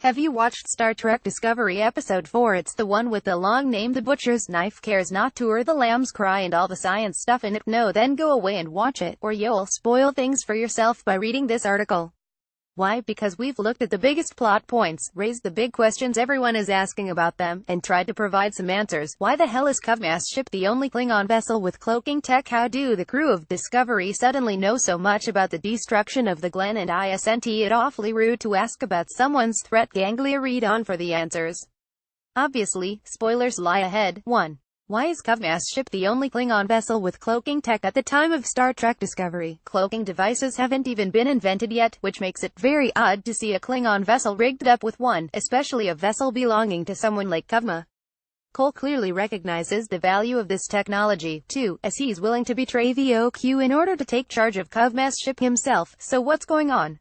Have you watched Star Trek Discovery Episode 4? It's the one with the long name The Butcher's Knife Cares Not to Hear the Lambs Cry and all the science stuff in it. No, then go away and watch it, or you'll spoil things for yourself by reading this article. Why? Because we've looked at the biggest plot points, raised the big questions everyone is asking about them, and tried to provide some answers. Why the hell is Cuvmas ship the only Klingon vessel with cloaking tech? How do the crew of Discovery suddenly know so much about the destruction of the Glenn and Isn't it awfully rude to ask about someone's threat ganglia? Read on for the answers. Obviously, spoilers lie ahead. 1. Why is Cuvmas ship the only Klingon vessel with cloaking tech at the time of Star Trek Discovery? Cloaking devices haven't even been invented yet, which makes it very odd to see a Klingon vessel rigged up with one, especially a vessel belonging to someone like Cuvma. Cole clearly recognizes the value of this technology, too, as he's willing to betray the OQ in order to take charge of Cuvmas ship himself. So what's going on?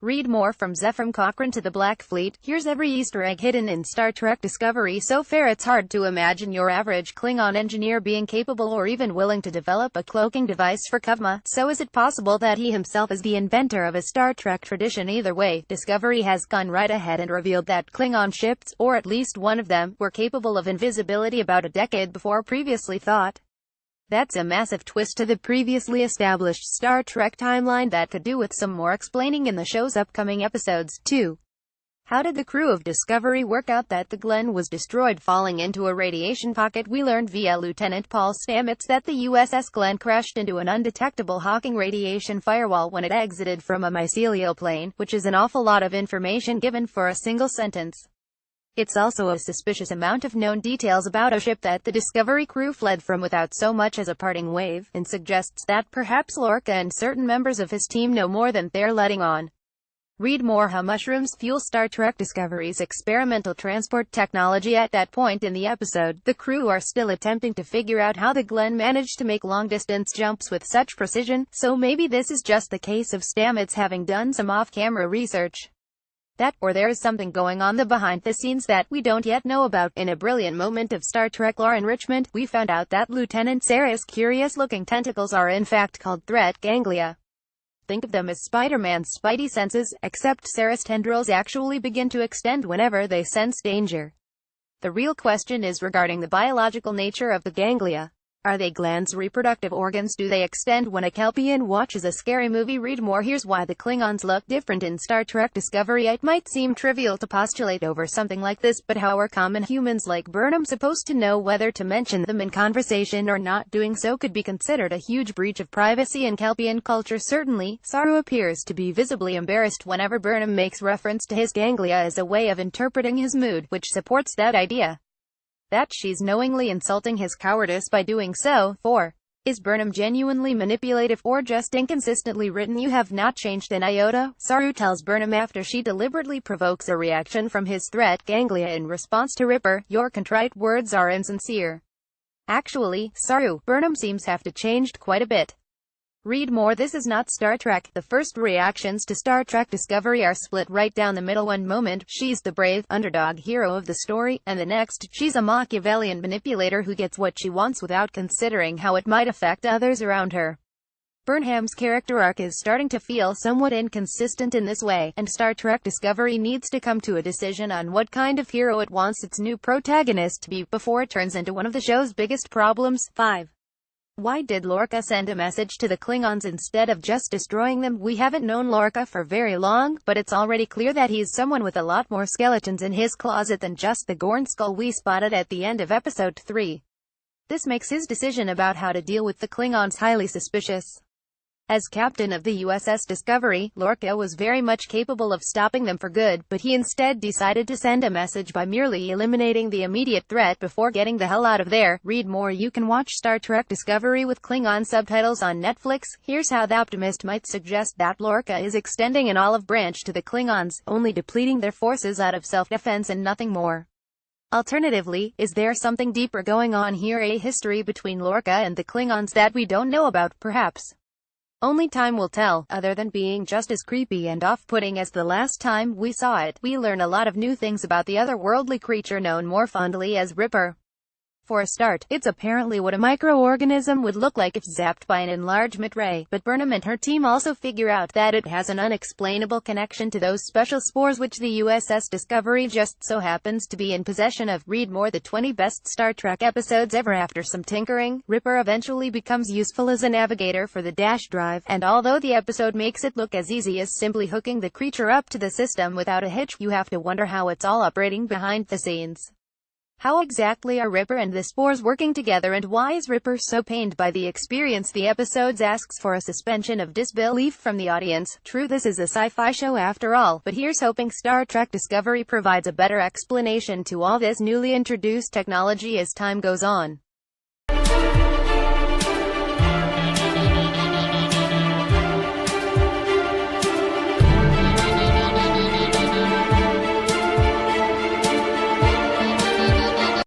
Read more from Zefram Cochrane to the Black Fleet. Here's every Easter egg hidden in Star Trek Discovery so far. It's hard to imagine your average Klingon engineer being capable or even willing to develop a cloaking device for Cuvma. So is it possible that he himself is the inventor of a Star Trek tradition? Either way, Discovery has gone right ahead and revealed that Klingon ships, or at least one of them, were capable of invisibility about a decade before previously thought. That's a massive twist to the previously established Star Trek timeline that could do with some more explaining in the show's upcoming episodes. 2. How did the crew of Discovery work out that the Glenn was destroyed falling into a radiation pocket? We learned via Lieutenant Paul Stamets that the USS Glenn crashed into an undetectable Hawking radiation firewall when it exited from a mycelial plane, which is an awful lot of information given for a single sentence. It's also a suspicious amount of known details about a ship that the Discovery crew fled from without so much as a parting wave, and suggests that perhaps Lorca and certain members of his team know more than they're letting on. Read more how mushrooms fuel Star Trek Discovery's experimental transport technology. At that point in the episode, the crew are still attempting to figure out how the Glenn managed to make long-distance jumps with such precision, so maybe this is just the case of Stamets having done some off-camera research. That, or there is something going on behind the scenes that we don't yet know about. In a brilliant moment of Star Trek lore enrichment, we found out that Lieutenant Sarah's curious-looking tentacles are in fact called threat ganglia. Think of them as Spider-Man's spidey senses, except Sarah's tendrils actually begin to extend whenever they sense danger. The real question is regarding the biological nature of the ganglia. Are they glands, reproductive organs? Do they extend when a Kelpian watches a scary movie? Read more. Here's why the Klingons look different in Star Trek Discovery. It might seem trivial to postulate over something like this, but how are common humans like Burnham supposed to know whether to mention them in conversation or not? Doing so could be considered a huge breach of privacy in Kelpian culture. Certainly, Saru appears to be visibly embarrassed whenever Burnham makes reference to his ganglia as a way of interpreting his mood, which supports that idea. That she's knowingly insulting his cowardice by doing so. 4. Is Burnham genuinely manipulative or just inconsistently written? You have not changed an iota, Saru tells Burnham after she deliberately provokes a reaction from his threat ganglia in response to Ripper. Your contrite words are insincere. Actually, Saru, Burnham seems have to changed quite a bit. Read more. This is not Star Trek. The first reactions to Star Trek Discovery are split right down the middle. One moment, she's the brave, underdog hero of the story, and the next, she's a Machiavellian manipulator who gets what she wants without considering how it might affect others around her. Burnham's character arc is starting to feel somewhat inconsistent in this way, and Star Trek Discovery needs to come to a decision on what kind of hero it wants its new protagonist to be, before it turns into one of the show's biggest problems. 5. Why did Lorca send a message to the Klingons instead of just destroying them? We haven't known Lorca for very long, but it's already clear that he's someone with a lot more skeletons in his closet than just the Gorn skull we spotted at the end of Episode 3. This makes his decision about how to deal with the Klingons highly suspicious. As captain of the USS Discovery, Lorca was very much capable of stopping them for good, but he instead decided to send a message by merely eliminating the immediate threat before getting the hell out of there. Read more. You can watch Star Trek Discovery with Klingon subtitles on Netflix. Here's how The Optimist might suggest that Lorca is extending an olive branch to the Klingons, only depleting their forces out of self-defense and nothing more. Alternatively, is there something deeper going on here? A history between Lorca and the Klingons that we don't know about, perhaps? Only time will tell. Other than being just as creepy and off-putting as the last time we saw it, we learn a lot of new things about the otherworldly creature known more fondly as Ripper. For a start, it's apparently what a microorganism would look like if zapped by an enlargement ray, but Burnham and her team also figure out that it has an unexplainable connection to those special spores which the USS Discovery just so happens to be in possession of. Read more: the 20 best Star Trek episodes ever. After some tinkering, Ripper eventually becomes useful as a navigator for the dash drive, and although the episode makes it look as easy as simply hooking the creature up to the system without a hitch, you have to wonder how it's all operating behind the scenes. How exactly are Ripper and the spores working together, and why is Ripper so pained by the experience? The episodes asks for a suspension of disbelief from the audience. True, this is a sci-fi show after all, but here's hoping Star Trek Discovery provides a better explanation to all this newly introduced technology as time goes on.